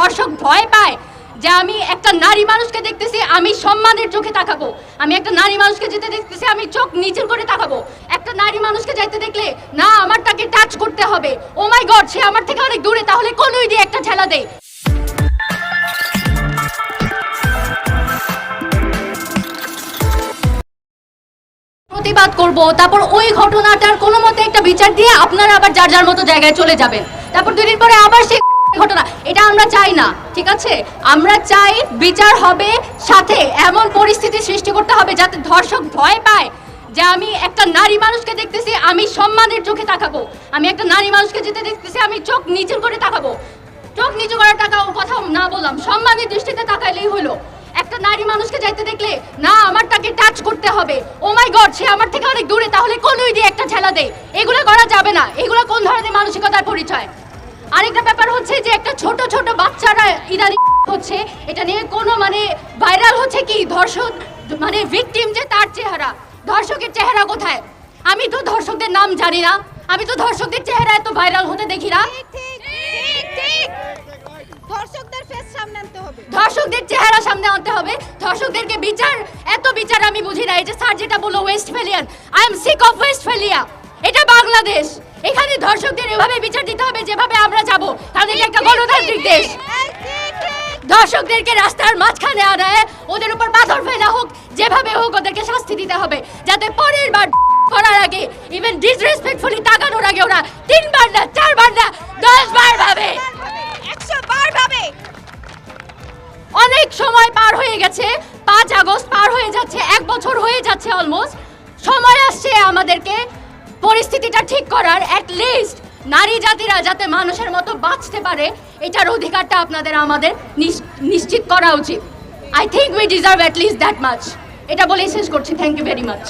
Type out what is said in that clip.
ধর্ষক ভয় পায় যে আমি একটা নারী মানুষকে দেখতেছি আমি সম্মানের চোখে তাকাবো, আমি একটা নারী মানুষকে যেতে দেখতেছি আমি চোখ নিচের করে তাকাবো, একটা নারী মানুষকে যাইতে দেখলে না আমার তাকে টাচ করতে হবে, ও মাই গড সে আমার থেকে অনেক দূরে, তাহলে কোনোই দিয়ে একটা ঠেলা দেয়। প্রতিবাদ করব, তারপর ওই ঘটনাটার কোনো মতে একটা বিচার দিয়ে আপনারা আবার যার যার মতো জায়গায় চলে যাবেন, তারপর 2 দিন পরে আবার সেই ঘটনা। এটা আমরা চাই না, ঠিক আছে? আমরা চাই বিচার হবে, সাথে এমন পরিস্থিতি সৃষ্টি করতে হবে যাতে ধর্ষক ভয় পায় যে আমি একটা নারী মানুষকে দেখতেছি আমি সম্মানের চোখে তাকাবো, আমি একটা নারী মানুষকে যেতে দেখতেছি আমি চোখ নিচের করে তাকাবো, চোখ নিচু করার কথা না বললাম, সম্মানের দৃষ্টিতে তাকাইলেই হলো। একটা নারী মানুষকে যাইতে দেখলে না আমার তাকে টাচ করতে হবে, ও মাই গড সে আমার থেকে অনেক দূরে, তাহলে কোনোই দিয়ে একটা ঠেলা দেয়। এগুলো করা যাবে না, এগুলো কোন ধরনের মানসিকতার পরিচয়? আরেকটা ব্যাপার হচ্ছে যে একটা ছোট ছোট বাচ্চারা ইদানিং হচ্ছে, এটা নিয়ে কোনো ভাইরাল হচ্ছে কি ধর্ষক ভিকটিম যে তার চেহারা, ধর্ষকের চেহারা কোথায়? আমি তো ধর্ষকদের নাম জানি না, আমি তো ধর্ষকদের চেহারা এত ভাইরাল হতে দেখি না। ধর্ষকদের চেহারা সামনে আনতে হবে, ধর্ষকদেরকে এত বিচার আমি বুঝি না। এই যে স্যার যেটা বললো Westphalian, I am sick of Westphalia, এটা বাংলাদেশ, এখানে ধর্ষকদের এভাবে বিচার দিতে হবে যেভাবে আমরা যাবো, তাহলে একটা গণতান্ত্রিক দেশ। ধর্ষকদেরকে রাস্তার মাঝখানে আনায় ওদের উপর পাথর ফেলা হোক, যেভাবে হোক ওদেরকে শাস্তি দিতে হবে, যাতে পরের বার করার আগে ইভেন ডিসরেসপেক্টফুলি তাকানোর আগে ওরা 3 বার না 4 বার না 10 বার ভাবে, 100 বার ভাবে। অনেক সময় পার হয়ে গেছে, 5 আগস্ট পার হয়ে যাচ্ছে, 1 বছর হয়ে যাচ্ছে অলমোস্ট। সময় আসছে আমাদেরকে পরিস্থিতিটা ঠিক করার, অ্যাট লিস্ট নারী জাতিরা যাতে মানুষের মতো বাঁচতে পারে এটার অধিকারটা আপনাদের আমাদের নিশ্চিত করা উচিত। I think we deserve at least that much. এটা বলেই শেষ করছি, থ্যাংক ইউ ভেরি মাচ।